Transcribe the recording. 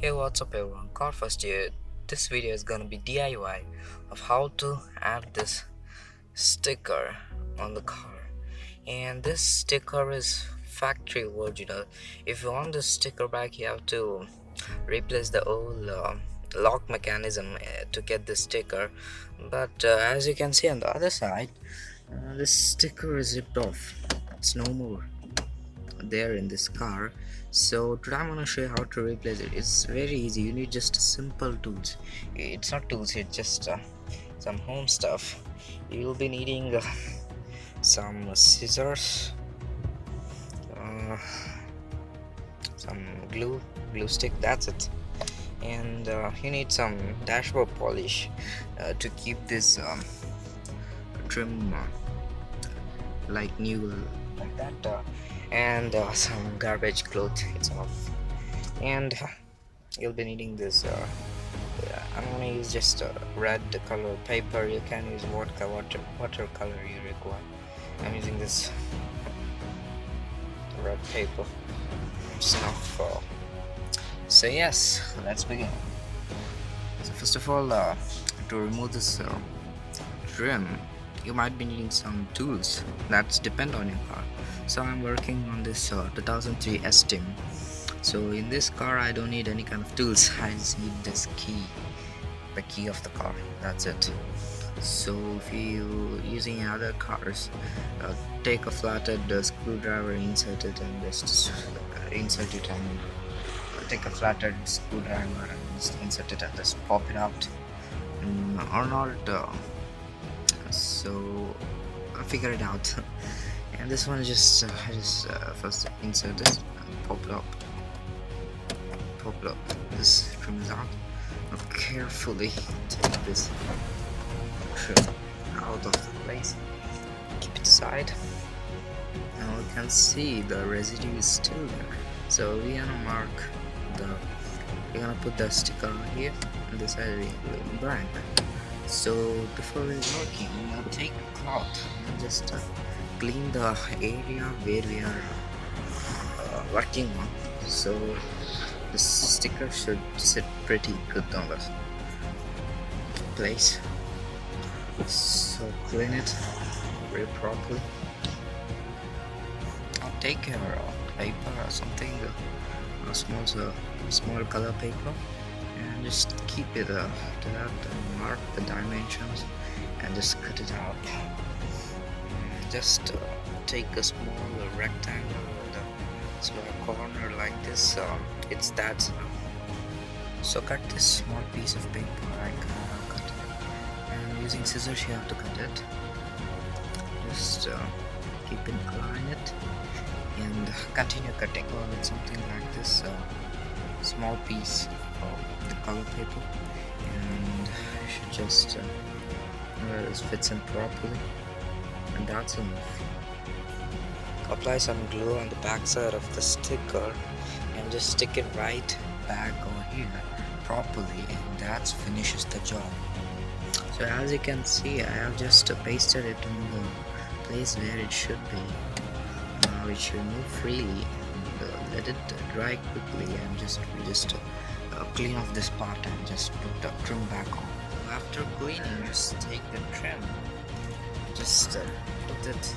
Hey, what's up everyone, car first here. This video is gonna be DIY of how to add this sticker on the car, and this sticker is factory original. If you want this sticker back, you have to replace the old lock mechanism to get this sticker, but as you can see on the other side, this sticker is ripped off. It's no more there in this car. So today I'm gonna show you how to replace it. It's very easy. You need just simple tools. It's not tools, it's just some home stuff. You'll be needing some scissors, uh, some glue stick, that's it. And you need some dashboard polish to keep this trim like new, like that, and some garbage cloth itself. And you'll be needing this I'm gonna use just red color paper. You can use watercolor you require. I'm using this red paper. It's enough. So yes, let's begin. So first of all, to remove this trim, you might be needing some tools that depend on your car. So I'm working on this 2003 Estim. So in this car I don't need any kind of tools. I just need this key, the key of the car, that's it. So if you using other cars, take a flathead screwdriver, insert it, and just insert it, and take a flathead screwdriver and just insert it and just pop it out, or not. So figure it out. And this one just first insert this and pop it up. This trim is out. Now carefully take this trim out of the place, keep it aside. Now you can see the residue is still there, so we're gonna put the sticker here, and this side will blank. So before we working, we'll take a cloth and just clean the area where we are working on. So the sticker should sit pretty good on the place. So clean it very properly. I'll take your paper or something, small color paper, and just keep it to that, and mark the dimensions and just cut it out. Just take a small rectangle with a small corner like this. It's that small. So cut this small piece of paper. I cut it, and using scissors you have to cut it. Just keep incline it and continue cutting with something like this small piece of the color paper, and you should just this fits in properly, and that's enough. Apply some glue on the back side of the sticker and just stick it right back over here properly, and that finishes the job. So as you can see, I have just pasted it in the place where it should be. Now it should move freely, and let it dry quickly, and just clean off this part and just put the trim back on. After cleaning, just take the trim, just put it